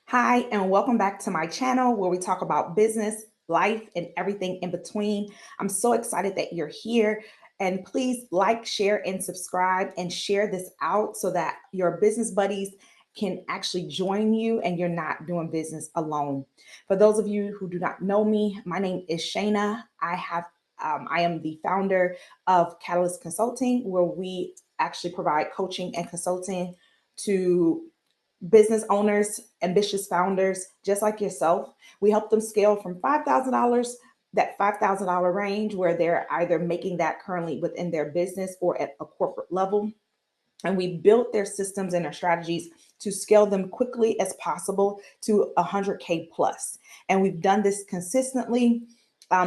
Hi, and welcome back to my channel where we talk about business, life, and everything in between. I'm so excited that you're here. And please like, share, and subscribe and share this out so that your business buddies can actually join you and you're not doing business alone. For those of you who do not know me, my name is Shayna. I am the founder of Catalyst Consulting, where we actually provide coaching and consulting to business owners, ambitious founders, just like yourself. We help them scale from $5,000, that $5,000 range where they're either making that currently within their business or at a corporate level. And we built their systems and their strategies to scale them quickly as possible to 100K plus. And we've done this consistently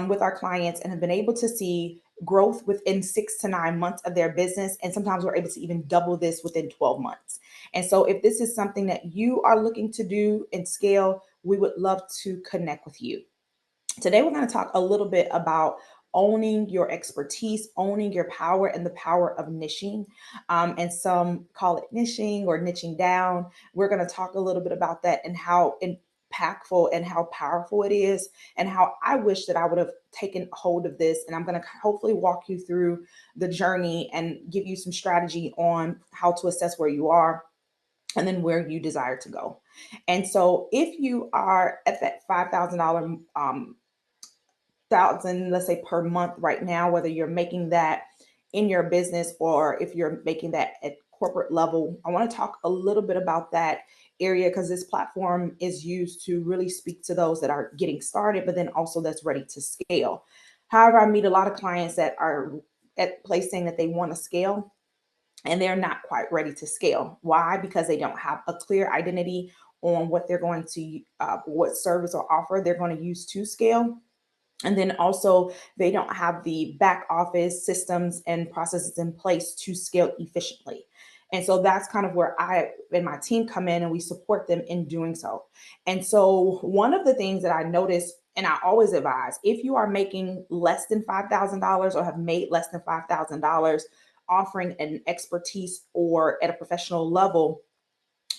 with our clients and have been able to see growth within 6 to 9 months of their business. And sometimes we're able to even double this within 12 months. And so, if this is something that you are looking to do and scale, we would love to connect with you. Today, we're going to talk a little bit about owning your expertise, owning your power, and the power of niching. And some call it niching or niching down. We're going to talk a little bit about that and how impactful and how powerful it is, and how I wish that I would have taken hold of this. And I'm going to hopefully walk you through the journey and give you some strategy on how to assess where you are and then where you desire to go. And so, if you are at that $5,000 thousand, let's say per month right now, whether you're making that in your business or if you're making that at corporate level, I want to talk a little bit about that area because this platform is used to really speak to those that are getting started, but then also that's ready to scale. However, I meet a lot of clients that are at place saying that they want to scale and they're not quite ready to scale. Why? Because they don't have a clear identity on what they're going to, what service or offer they're going to use to scale. And then also, they don't have the back office systems and processes in place to scale efficiently. And so that's kind of where I and my team come in and we support them in doing so. And so, one of the things that I notice, and I always advise, if you are making less than $5,000 or have made less than $5,000 offering an expertise or at a professional level,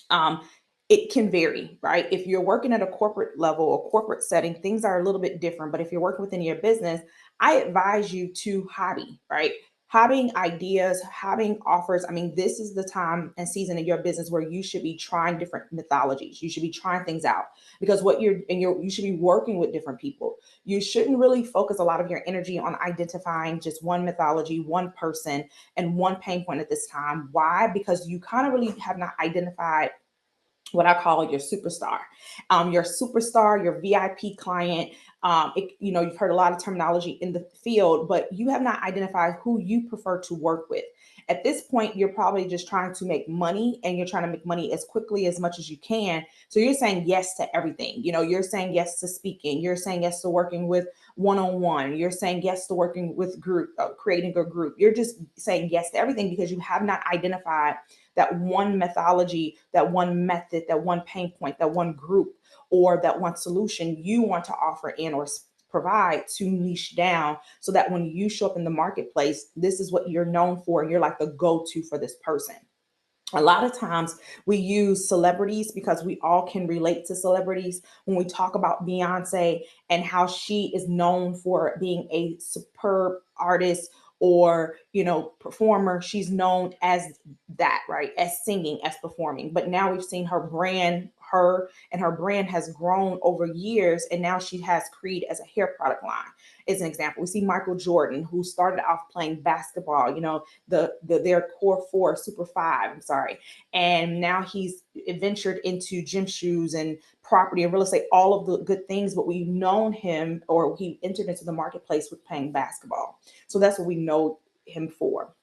um, it can vary, right? If you're working at a corporate level or corporate setting, things are a little bit different. But if you're working within your business, I advise you to hobby, right? Having ideas, having offers. I mean, this is the time and season in your business where you should be trying different mythologies. You should be trying things out because you should be working with different people. You shouldn't really focus a lot of your energy on identifying just one mythology, one person, and one pain point at this time. Why? Because you kind of really have not identified what I call your superstar, your VIP client. You've heard a lot of terminology in the field, but you have not identified who you prefer to work with. At this point, you're probably just trying to make money and you're trying to make money as quickly as much as you can. So you're saying yes to everything. You're saying yes to speaking. You're saying yes to working with one-on-one. You're saying yes to working with group, creating a group. You're just saying yes to everything because you have not identified that one methodology, that one method, that one pain point, that one group, or that one solution you want to offer in or provide to niche down so that when you show up in the marketplace, this is what you're known for and you're like the go-to for this person. A lot of times we use celebrities because we all can relate to celebrities. When we talk about Beyonce and how she is known for being a superb artist or performer, she's known as that, right? As singing, as performing. But now we've seen her brand has grown over years, and now she has Creed as a hair product line. As an example, we see Michael Jordan, who started off playing basketball, their core four, super five, I'm sorry. And now he's ventured into gym shoes and property and real estate, all of the good things, but we've known him, or he entered into the marketplace with playing basketball. So that's what we know him for.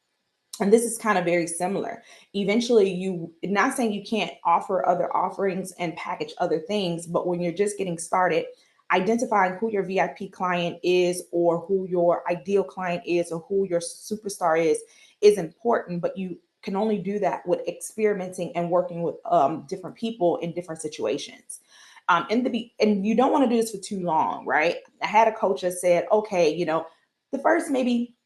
And this is kind of very similar. Eventually, you not saying you can't offer other offerings and package other things, but when you're just getting started, identifying who your VIP client is or who your ideal client is or who your superstar is important, but you can only do that with experimenting and working with different people in different situations. And you don't want to do this for too long, right? I had a coach that said, okay, the first maybe,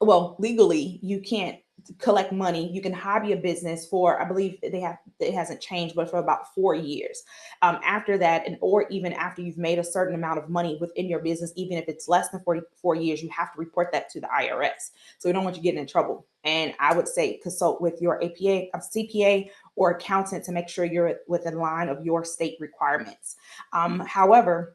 well, legally you can't collect money. You can hobby a business for, I believe they have, it hasn't changed, but for about 4 years. After that, and or even after you've made a certain amount of money within your business, even if it's less than 44 years, you have to report that to the IRS. So we don't want you getting in trouble. And I would say consult with your APA, CPA, or accountant to make sure you're within line of your state requirements. However,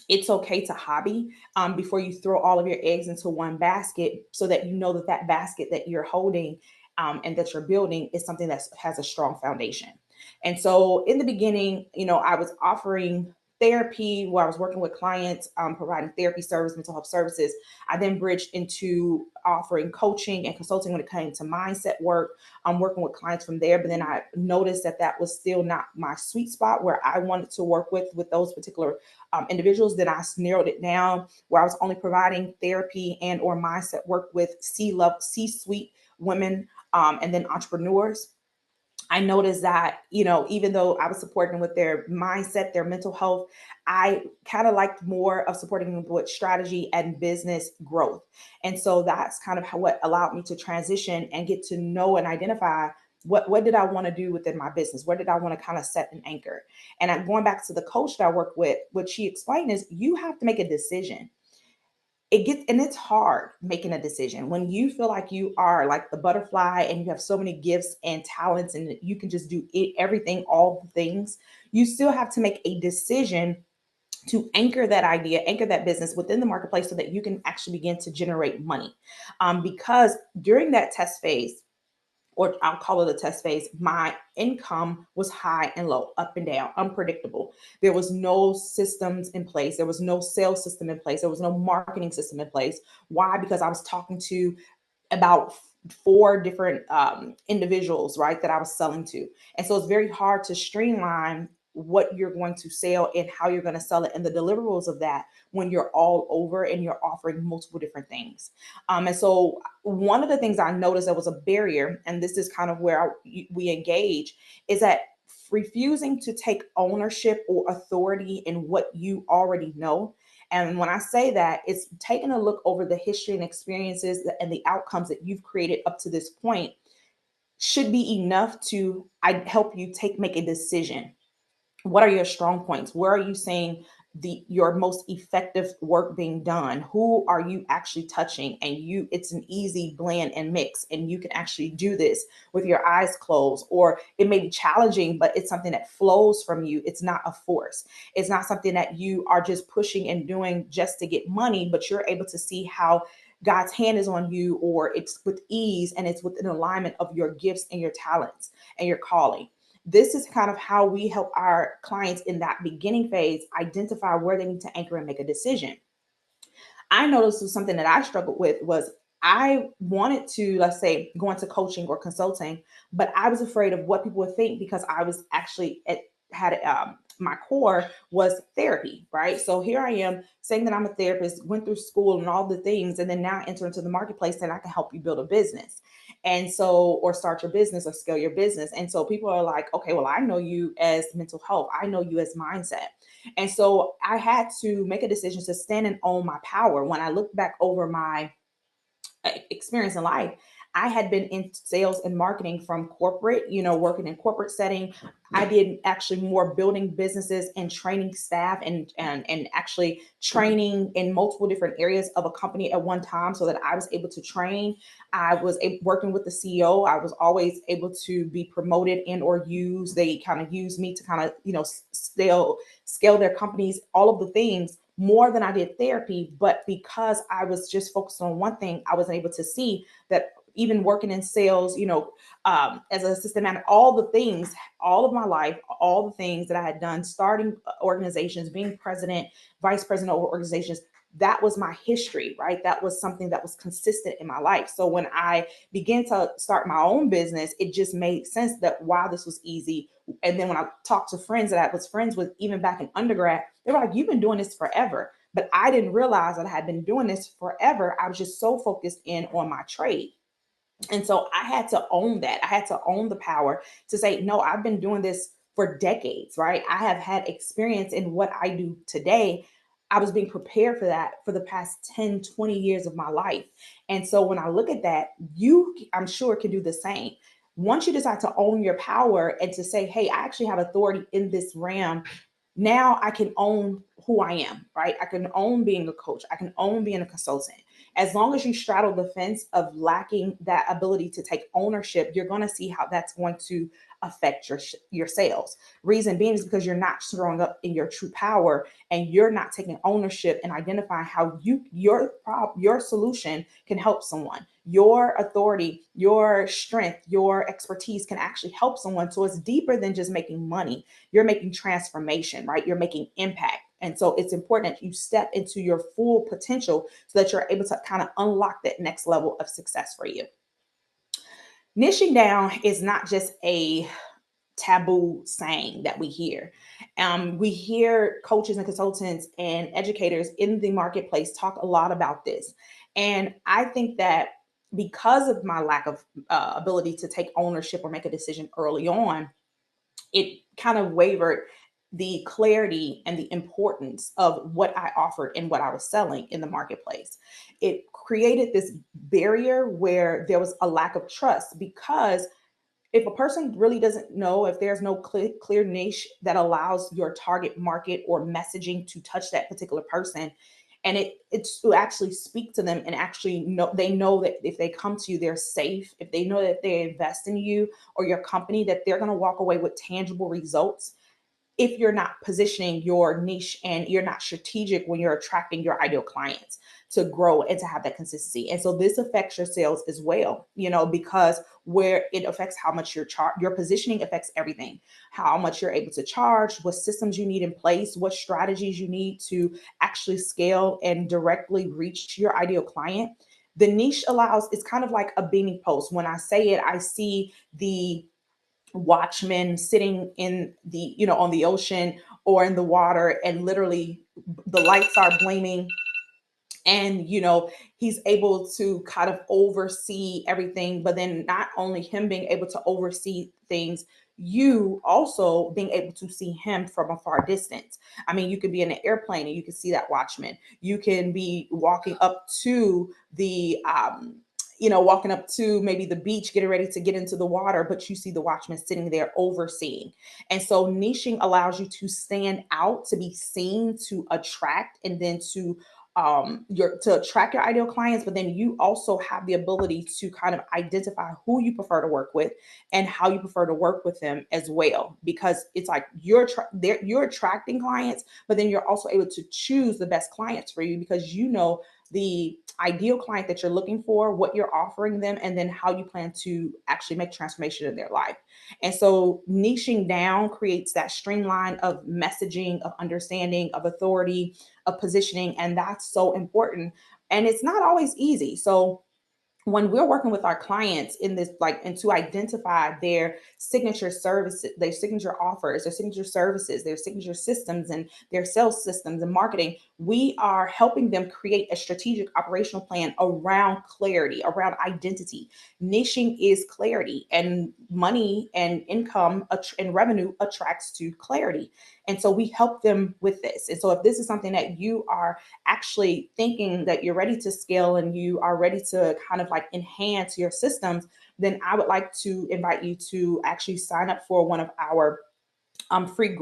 it's okay to hobby before you throw all of your eggs into one basket, so that you know that that basket that you're holding and that you're building is something that has a strong foundation. And so in the beginning, I was offering therapy where I was working with clients, providing therapy service, mental health services. I then bridged into offering coaching and consulting when it came to mindset work. I'm working with clients from there, but then I noticed that that was still not my sweet spot where I wanted to work with those particular individuals. Then I narrowed it down where I was only providing therapy and or mindset work with C-suite women, and then entrepreneurs. I noticed that, even though I was supporting them with their mindset, their mental health, I kind of liked more of supporting them with strategy and business growth. And so that's kind of what allowed me to transition and get to know and identify what did I want to do within my business? Where did I want to kind of set an anchor? And I'm going back to the coach that I work with. What she explained is you have to make a decision. And it's hard making a decision when you feel like you are like the butterfly and you have so many gifts and talents and you can just do everything, all the things. You still have to make a decision to anchor that idea, anchor that business within the marketplace so that you can actually begin to generate money. Because during that test phase, or I'll call it a test phase, my income was high and low, up and down, unpredictable. There was no systems in place. There was no sales system in place. There was no marketing system in place. Why? Because I was talking to about four different individuals, right, that I was selling to. And so it's very hard to streamline what you're going to sell and how you're going to sell it and the deliverables of that when you're all over and you're offering multiple different things. And so one of the things I noticed that was a barrier, and this is kind of where we engage, is that refusing to take ownership or authority in what you already know. And when I say that, it's taking a look over the history and experiences and the outcomes that you've created up to this point should be enough to help you make a decision. What are your strong points? Where are you seeing your most effective work being done? Who are you actually touching? And it's an easy blend and mix, and you can actually do this with your eyes closed. Or it may be challenging, but it's something that flows from you. It's not a force. It's not something that you are just pushing and doing just to get money, but you're able to see how God's hand is on you, or it's with ease and it's within alignment of your gifts and your talents and your calling. This is kind of how we help our clients in that beginning phase identify where they need to anchor and make a decision. I noticed was something that I struggled with was I wanted to, let's say, go into coaching or consulting, but I was afraid of what people would think because I was actually had my core was therapy, right? So here I am saying that I'm a therapist, went through school and all the things, and then now enter into the marketplace and I can help you build a business. And so, or start your business or scale your business. And so people are like, okay, well, I know you as mental health. I know you as mindset. And so I had to make a decision to stand and own my power. When I look back over my experience in life, I had been in sales and marketing from corporate, working in corporate setting. I did actually more building businesses and training staff and actually training in multiple different areas of a company at one time so that I was able to train. I was working with the CEO. I was always able to be promoted and or they kind of use me to kind of, scale their companies, all of the things more than I did therapy. But because I was just focused on one thing, I was able to see that even working in sales, as an assistant manager, all the things, all of my life, all the things that I had done, starting organizations, being president, vice president over organizations, that was my history, right? That was something that was consistent in my life. So when I began to start my own business, it just made sense that wow, this was easy. And then when I talked to friends that I was friends with, even back in undergrad, they were like, you've been doing this forever. But I didn't realize that I had been doing this forever. I was just so focused in on my trade. And so I had to own that. I had to own the power to say, no, I've been doing this for decades, right? I have had experience in what I do today. I was being prepared for that for the past 10, 20 years of my life. And so when I look at that, you, I'm sure, can do the same. Once you decide to own your power and to say, hey, I actually have authority in this realm, now I can own who I am, right? I can own being a coach. I can own being a consultant. As long as you straddle the fence of lacking that ability to take ownership, you're going to see how that's going to affect your sales. Reason being is because you're not showing up in your true power, and you're not taking ownership and identifying how your solution can help someone. Your authority, your strength, your expertise can actually help someone. So it's deeper than just making money. You're making transformation, right? You're making impact. And so it's important that you step into your full potential so that you're able to kind of unlock that next level of success for you. Niching down is not just a taboo saying that we hear. We hear coaches and consultants and educators in the marketplace talk a lot about this. And I think that because of my lack of ability to take ownership or make a decision early on, it kind of wavered the clarity and the importance of what I offered and what I was selling in the marketplace. It created this barrier where there was a lack of trust, because if a person really doesn't know, if there's no clear niche that allows your target market or messaging to touch that particular person, and it's to actually speak to them and actually know, they know that if they come to you, they're safe. If they know that they invest in you or your company, that they're going to walk away with tangible results. If you're not positioning your niche and you're not strategic when you're attracting your ideal clients to grow and to have that consistency. And so this affects your sales as well, because where it affects how much your positioning affects everything, how much you're able to charge, what systems you need in place, what strategies you need to actually scale and directly reach your ideal client. The niche allows, it's kind of like a beanie post. When I say it, I see the watchmen sitting in the, on the ocean or in the water, and literally the lights are gleaming, and he's able to kind of oversee everything. But then not only him being able to oversee things, you also being able to see him from a far distance. I mean, you could be in an airplane and you can see that watchman. You can be walking up to the walking up to maybe the beach, getting ready to get into the water, but you see the watchman sitting there overseeing. And so niching allows you to stand out, to be seen, to attract, and then to attract your ideal clients. But then you also have the ability to kind of identify who you prefer to work with and how you prefer to work with them as well, because it's like you're attracting clients, but then you're also able to choose the best clients for you, because the ideal client that you're looking for, what you're offering them, and then how you plan to actually make transformation in their life. And so niching down creates that streamline of messaging, of understanding, of authority, of positioning. And that's so important. And it's not always easy. So when we're working with our clients in this, like, and to identify their signature services, their signature offers, their signature services, their signature systems, and their sales systems and marketing, we are helping them create a strategic operational plan around clarity, around identity. Niching is clarity, and money and income and revenue attracts to clarity. And so we help them with this. And so if this is something that you are actually thinking that you're ready to scale and you are ready to kind of like enhance your systems, then I would like to invite you to actually sign up for one of our free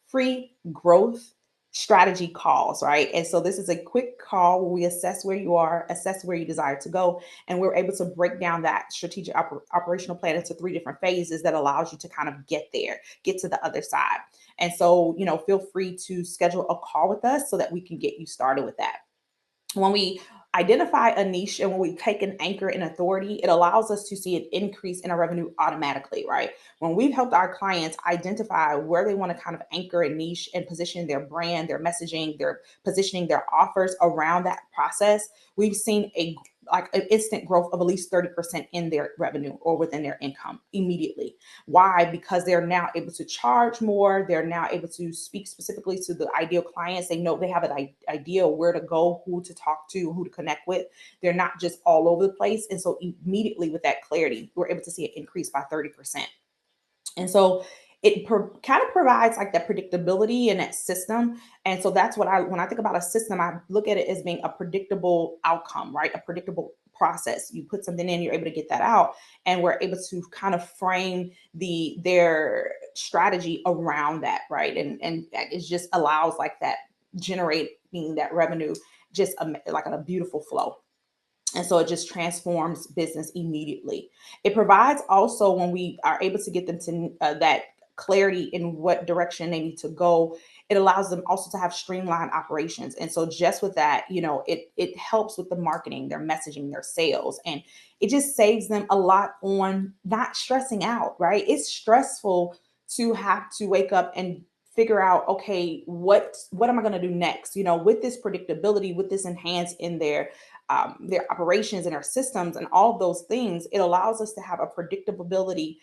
free growth strategy calls, right? And so this is a quick call where we assess where you are, assess where you desire to go, and we're able to break down that strategic operational plan into three different phases that allows you to kind of get there, get to the other side. And so, feel free to schedule a call with us so that we can get you started with that. When we identify a niche and when we take an anchor in authority, it allows us to see an increase in our revenue automatically, right? When we've helped our clients identify where they want to kind of anchor a niche and position their brand, their messaging, their positioning, their offers around that process, we've seen an instant growth of at least 30% in their revenue or within their income immediately. Why? Because they're now able to charge more. They're now able to speak specifically to the ideal clients. They know they have an idea where to go, who to talk to, who to connect with. They're not just all over the place. And so immediately with that clarity, we're able to see it increase by 30%. And so it kind of provides like that predictability and that system. And so that's what when I think about a system, I look at it as being a predictable outcome, right? A predictable process. You put something in, you're able to get that out, and we're able to kind of frame their strategy around that, right? And it just allows like that generating that revenue just like a beautiful flow. And so it just transforms business immediately. It provides also, when we are able to get them to that clarity in what direction they need to go, it allows them also to have streamlined operations. And so just with that, it helps with the marketing, their messaging, their sales, and it just saves them a lot on not stressing out, right? It's stressful to have to wake up and figure out, okay, what am I going to do next? With this predictability, with this enhanced in their operations and their systems and all of those things, it allows us to have a predictability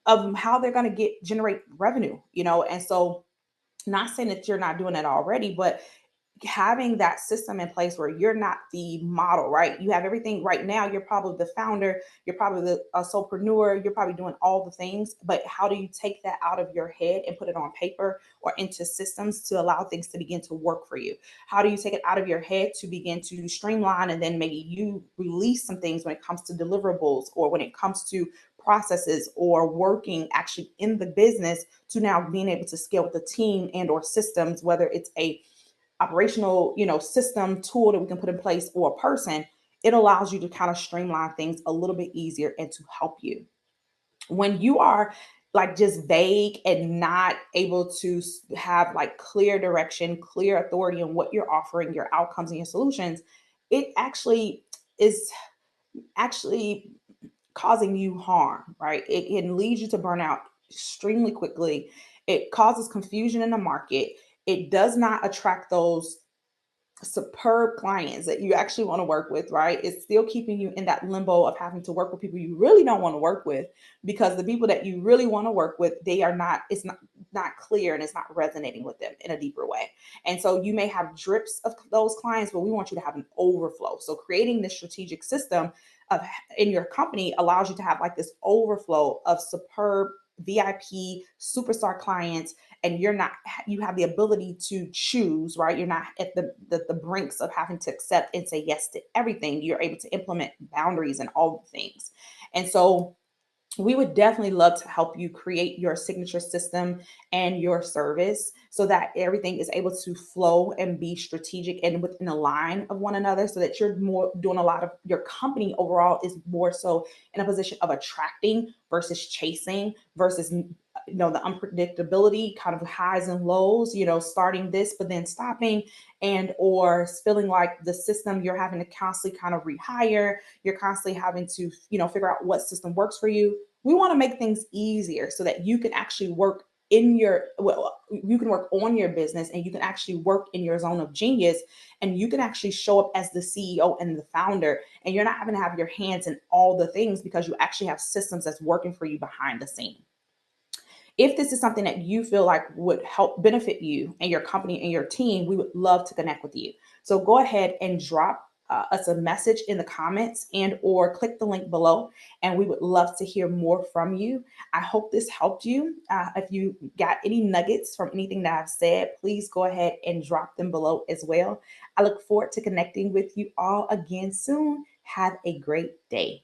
of how they're going to generate revenue, and so, not saying that you're not doing it already, but having that system in place where you're not the model, right? You have everything right now. You're probably the founder, you're probably the solopreneur, you're probably doing all the things. But how do you take that out of your head and put it on paper or into systems to allow things to begin to work for you? How do you take it out of your head to begin to streamline, and then maybe you release some things when it comes to deliverables, or when it comes to processes, or working actually in the business, to now being able to scale with the team and or systems, whether it's a operational, system tool that we can put in place, or a person. It allows you to kind of streamline things a little bit easier and to help you. When you are like just vague and not able to have like clear direction, clear authority on what you're offering, your outcomes and your solutions, it is actually causing you harm, right? It can lead you to burnout extremely quickly. It causes confusion in the market. It does not attract those superb clients that you actually want to work with, right? It's still keeping you in that limbo of having to work with people you really don't want to work with, because the people that you really want to work with, they are not, it's not clear, and it's not resonating with them in a deeper way. And so you may have drips of those clients, but we want you to have an overflow. So creating this strategic system of in your company allows you to have like this overflow of superb VIP superstar clients, and you have the ability to choose, right? You're not at the brinks of having to accept and say yes to everything. You're able to implement boundaries and all the things. And so we would definitely love to help you create your signature system and your service, so that everything is able to flow and be strategic and within a line of one another, so that you're more doing a lot of your company overall is more so in a position of attracting versus chasing, versus the unpredictability, kind of highs and lows, starting this but then stopping, and or feeling like the system you're having to constantly kind of rehire, you're constantly having to figure out what system works for you. We want to make things easier so that you can actually work you can work on your business, and you can actually work in your zone of genius, and you can actually show up as the CEO and the founder, and you're not having to have your hands in all the things, because you actually have systems that's working for you behind the scene. If this is something that you feel like would help benefit you and your company and your team, we would love to connect with you. So go ahead and drop us a message in the comments, and or click the link below, and we would love to hear more from you. I hope this helped you. If you got any nuggets from anything that I've said, please go ahead and drop them below as well. I look forward to connecting with you all again soon. Have a great day.